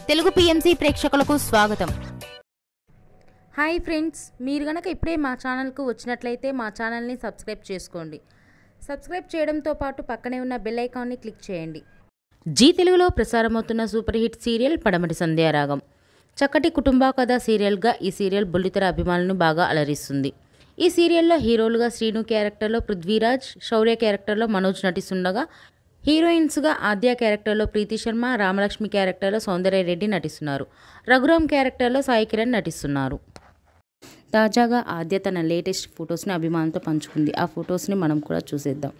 Telugu PMC ప్రేక్షకులకు స్వాగతం. Hi friends, మీరు గనక ఇప్పుడే మా ఛానల్కు వచ్చినట్లయితే మా ఛానల్ని సబ్స్క్రైబ్ చేసుకోండి. సబ్స్క్రైబ్ చేయడంతో పాటు పక్కనే ఉన్న బెల్ ఐకాన్ని క్లిక్ చేయండి. జీ తెలుగులో ప్రసారమవుతున్న సూపర్ హిట్ సీరియల్ పడమటి సంధ్యారాగం. చక్కటి కుటుంబ కథ సీరియల్గా ఈ సీరియల్ బుల్లితెర అభిమానులను బాగా అలరిస్తుంది. ఈ సీరియల్లో హీరోలుగా శ్రీను క్యారెక్టర్లో పృథ్వీరాజ్, శౌర్య క్యారెక్టర్లో మనోజ్ నటిస్తుండగా హీరోయిన్స్గా ఆద్య క్యారెక్టర్లో ప్రీతి శర్మ, రామలక్ష్మి క్యారెక్టర్లో సౌందర్య రెడ్డి నటిస్తున్నారు. రఘురామ్ క్యారెక్టర్లో సాయి కిరణ్ నటిస్తున్నారు. తాజాగా ఆద్య తన లేటెస్ట్ ఫొటోస్ని అభిమానులతో పంచుకుంది. ఆ ఫొటోస్ని మనం కూడా చూసేద్దాం.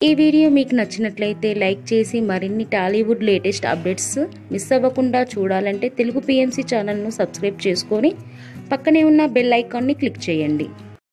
ఈ వీడియో మీకు నచ్చినట్లయితే లైక్ చేసి మరిన్ని టాలీవుడ్ లేటెస్ట్ అప్డేట్స్ మిస్ అవ్వకుండా చూడాలంటే తెలుగు పిఎంసి ఛానల్ను సబ్స్క్రైబ్ చేసుకొని పక్కనే ఉన్న బెల్ ఐకాన్ని క్లిక్ చేయండి.